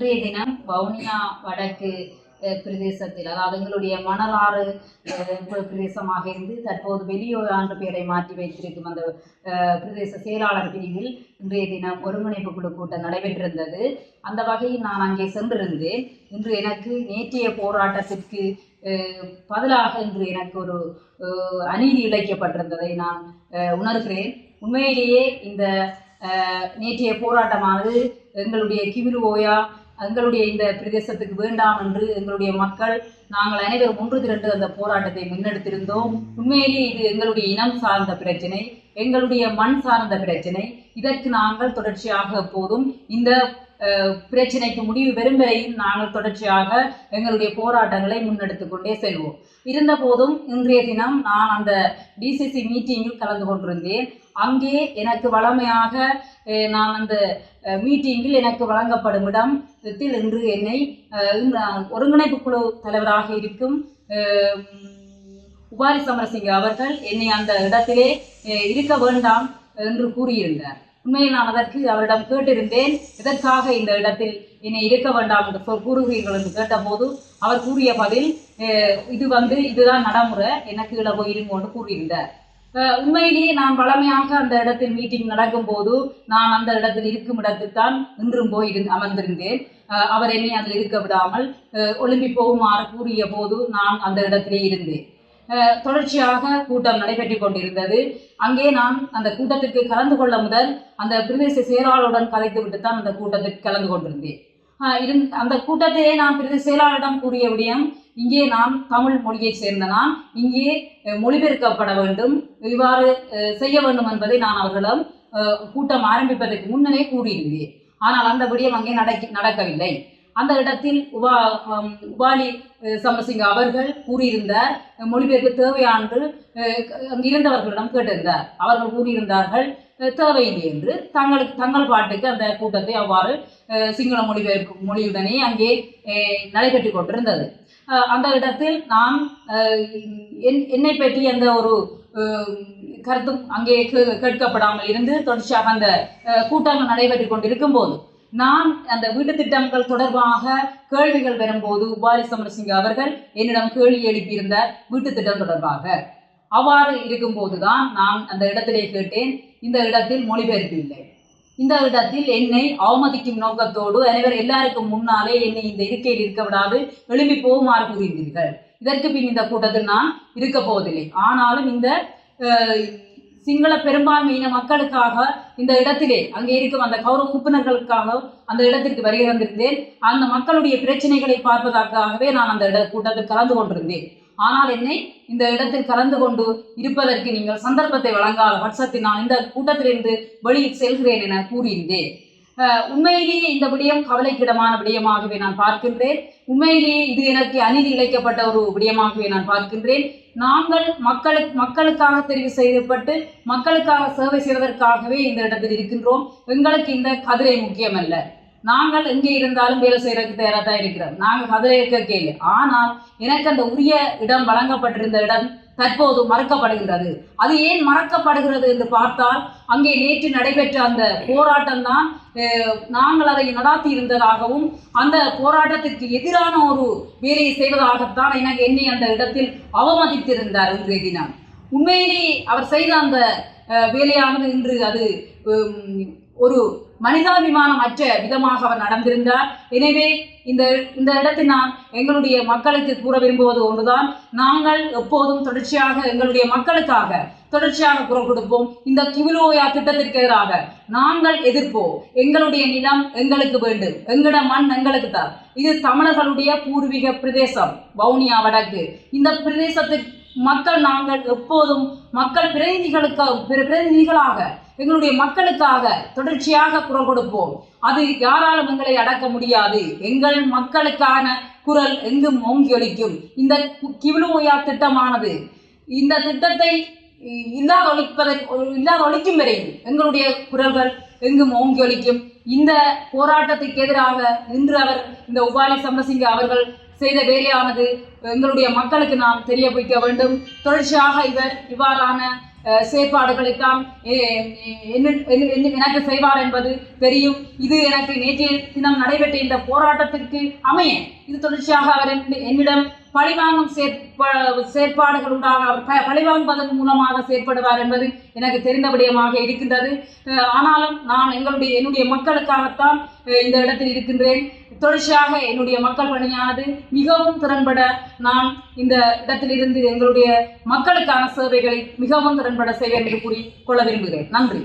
இன்றைய தினம் வவுனியா வடக்கு பிரதேசத்தில், அதாவது எங்களுடைய மணலாறு பிரதேசமாக இருந்து தற்போது வெளியோராண்டு பெயரை மாற்றி வைத்திருக்கும் அந்த பிரதேச செயலாளர் பிரிவில் இன்றைய தினம் ஒருங்கிணைப்பு குழு கூட்டம் நடைபெற்றிருந்தது. அந்த வகையில் நான் அங்கே சென்றிருந்தேன். இன்று எனக்கு நேற்றைய போராட்டத்திற்கு பதிலாக இன்று எனக்கு ஒரு அநீதி இழைக்கப்பட்டிருந்ததை நான் உணர்கிறேன். உண்மையிலேயே இந்த நேற்றைய போராட்டமானது எங்களுடைய கிவிலு ஓயா எங்களுடைய இந்த பிரதேசத்துக்கு வேண்டாம் என்று எங்களுடைய மக்கள் நாங்கள் அனைவரும் ஒன்று திரண்டு அந்த போராட்டத்தை முன்னெடுத்திருந்தோம். உண்மையிலேயே இது எங்களுடைய இனம் சார்ந்த பிரச்சனை, எங்களுடைய மண் சார்ந்த பிரச்சனை. இதற்கு நாங்கள் தொடர்ச்சியாக எப்போதும் இந்த பிரச்சனைக்கு முடிவு பெறும் வரையில் நாங்கள் தொடர்ச்சியாக எங்களுடைய போராட்டங்களை முன்னெடுத்து கொண்டே செல்வோம். இருந்த போதும் இன்றைய தினம் நான் அந்த டிசிசி மீட்டிங்கில் கலந்து கொண்டிருந்தேன். அங்கே எனக்கு வளமையாக நான் அந்த மீட்டிங்கில் எனக்கு வழங்கப்படும் இடத்தில் இன்று என்னை ஒருங்கிணைப்பு குழு தலைவராக இருக்கும் உபாரி சமரசிங்க அவர்கள் என்னை அந்த இடத்திலே இருக்க வேண்டாம் என்று கூறியிருந்தார். உண்மையில் நான் அதற்கு அவரிடம் கேட்டிருந்தேன், இதற்காக இந்த இடத்தில் என்னை இருக்க வேண்டாம் என்று கூறுகிறீர்கள் என்று கேட்டபோது அவர் கூறிய பதில், இதுதான் நடைமுறை, எனக்கு இட போயிருங்க என்று கூறியிருந்தார். உண்மையிலேயே நான் வளமையாக அந்த இடத்தில் மீட்டிங் நடக்கும் போது நான் அந்த இடத்தில் இருக்கும் இடத்தில் தான் இன்றும் போய் அமர்ந்திருந்தேன். அவர் என்னை அதில் இருக்க விடாமல் ஒலிம்பி போகுமாறு கூறிய போது நான் அந்த இடத்திலே இருந்தேன். தொடர்ச்சியாக கூட்டம் நடைபெற்று கொண்டிருந்தது. அங்கே நான் அந்த கூட்டத்திற்கு கலந்து கொள்ள முதல் அந்த பிரதேச செயலாளருடன் கலைத்து விட்டு தான் அந்த கூட்டத்திற்கு கலந்து கொண்டிருந்தேன். அந்த கூட்டத்திலே நான் பிரதேச செயலாளரிடம் கூறிய விடயம், இங்கே நான் தமிழ் மொழியை சேர்ந்த நான் இங்கே மொழிபெயர்க்கப்பட வேண்டும், இவ்வாறு செய்ய வேண்டும் என்பதை நான் அவர்களிடம் கூட்டம் ஆரம்பிப்பதற்கு முன்னரே கூறியிருந்தேன். ஆனால் அந்த விடயம் அங்கே நடக்கவில்லை. அந்த இடத்தில் உபாலி சமரசிங்க அவர்கள் கூறியிருந்தார், மொழிபெயர்ப்பு தேவையான்று அங்கிருந்தவர்களிடம் கேட்டிருந்தார். அவர்கள் கூறியிருந்தார்கள் தேவையில்லை என்று. தங்கள் பாட்டுக்கு அந்த கூட்டத்தை அவ்வாறு சிங்கள மொழியுடனே அங்கே நடைபெற்று கொண்டிருந்தது. அந்த இடத்தில் நான் என்னை பற்றி அந்த ஒரு கருத்தும் அங்கே கேட்கப்படாமல் இருந்து தொடர்ச்சியாக அந்த கூட்டங்கள் நடைபெற்று கொண்டிருக்கும் போது நான் அந்த வீட்டு திட்டங்கள் தொடர்பாக கேள்விகள் வரும்போது உபாரி சமரசிங்க அவர்கள் என்னிடம் கேள்வி எழுப்பியிருந்தார் வீட்டு திட்டம் தொடர்பாக. அவ்வாறு இருக்கும்போதுதான் நான் அந்த இடத்திலே கேட்டேன், இந்த இடத்தில் மொழிபெயர்ப்பு இல்லை, இந்த இடத்தில் என்னை அவமதிக்கும் நோக்கத்தோடு எல்லாருக்கும் முன்னாலே என்னை இந்த இருக்கையில் இருக்க விடாது எழுப்பி போகுமாறு கூறியிருந்தீர்கள். இதற்கு பின் இந்த கூட்டத்தில் நான் இருக்க போவதில்லை. ஆனாலும் இந்த சிங்கள பெரும்பான்மையின மக்களுக்காக இந்த இடத்திலே அங்கே இருக்கும் அந்த கௌரவ உறுப்பினர்களுக்காக அந்த இடத்திற்கு வருகை வந்திருந்தேன். அந்த மக்களுடைய பிரச்சனைகளை பார்ப்பதற்காகவே நான் அந்த கூட்டத்தில் கலந்து கொண்டிருந்தேன். ஆனால் என்னை இந்த இடத்தில் கலந்து கொண்டு இருப்பதற்கு நீங்கள் சந்தர்ப்பத்தை வழங்காத பட்சத்தில் நான் இந்த கூட்டத்திலிருந்து வெளியில் செல்கிறேன் என கூறியிருந்தேன். உண்மையிலேயே இந்த விடயம் கவலைக்கிடமான விடயமாகவே நான் பார்க்கின்றேன். உண்மையிலேயே இது எனக்கு அநீதி இழைக்கப்பட்ட ஒரு விடயமாகவே நான் பார்க்கின்றேன். நாங்கள் மக்களுக்காக தெரிவு செய்யப்பட்டு மக்களுக்காக சேவை செய்வதற்காகவே இந்த இடத்தில் இருக்கின்றோம். எங்களுக்கு இந்த கதிரை முக்கியமல்ல. நாங்கள் எங்கே இருந்தாலும் வேலை செய்யறதுக்கு தயாராக தான் இருக்கிறோம். நாங்கள் கதிரை கேள்வி. ஆனால் எனக்கு அந்த உரிய இடம் வழங்கப்பட்டிருந்த இடம் தற்போது மறக்கப்படுகின்றது. அது ஏன் மறக்கப்படுகிறது என்று பார்த்தால், அங்கே நேற்று நடைபெற்ற அந்த போராட்டம் தான் நாங்கள் அதை நடாத்தி இருந்ததாகவும் அந்த போராட்டத்திற்கு எதிரான ஒரு வேலையை செய்வதாகத்தான் என்னை அந்த இடத்தில் அவமதித்திருந்தார் இன்றைய தினம். உண்மையிலேயே அவர் செய்த அந்த வேலையானது இன்று அது ஒரு மனிதாபிமானமற்ற விதமாக அவர் நடந்திருந்தார். எனவே இந்த இடத்தில் நான் எங்களுடைய மக்களுக்கு கூற விரும்புவது ஒன்றுதான், நாங்கள் எப்போதும் தொடர்ச்சியாக எங்களுடைய மக்களுக்காக தொடர்ச்சியாக குரல் கொடுப்போம். இந்த கிவிலோயா திட்டத்திற்கு எதிராக நாங்கள் எதிர்ப்போம். எங்களுடைய நிலம் எங்களுக்கு வேண்டும், எங்களோட மண் எங்களுக்கு தான். இது தமிழர்களுடைய பூர்வீக பிரதேசம் வவுனியா வடக்கு. இந்த பிரதேசத்திற்கு மக்கள் நாங்கள் எப்போதும் மக்கள் பிரதிநிதிகளாக எங்களுடைய மக்களுக்காக தொடர்ச்சியாக குரல் கொடுப்போம். அது யாராலும் எங்களை அடக்க முடியாது. எங்கள் மக்களுக்கான குரல் எங்கும் ஓங்கி ஒலிக்கும். இந்த கிவிலோயா திட்டமானது இந்த திட்டத்தை இல்லாத ஒழிக்கும் வரையில் எங்களுடைய குரல்கள் எங்கும் ஓங்கி ஒலிக்கும். இந்த போராட்டத்துக்கு எதிராக இன்று இந்த உபாலி சமரசிங்க அவர்கள் செய்த வேலையானது எங்களுடைய மக்களுக்கு நாம் தெரிய வைக்க வேண்டும். தொடர்ச்சியாக இவ்வாறான செயற்பாடுகளுக்காம் எனக்கு செய்வார் என்பது தெரியும். இது எனக்கு நேற்றைய தினம் நடைபெற்ற இந்த போராட்டத்திற்கு அமைய இது தொடர்ச்சியாக அவர் என்னிடம் பழிவாங்கும் செயற்பாடுகள் உண்டாக அவர் பழிவாங்குவதன் மூலமாக செயற்படுவார் என்பது எனக்கு தெரிந்த விடயமாக இருக்கின்றது. ஆனாலும் நான் என்னுடைய மக்களுக்காகத்தான் இந்த இடத்தில் இருக்கின்றேன். தொடர்ச்சியாக என்னுடைய மக்கள் பணியானது மிகவும் திறன்பட நான் இந்த இடத்திலிருந்து எங்களுடைய மக்களுக்கான சேவைகளை மிகவும் திறன்பட செய்வேன் என்று கூறி கொள்ள விரும்புகிறேன். நன்றி.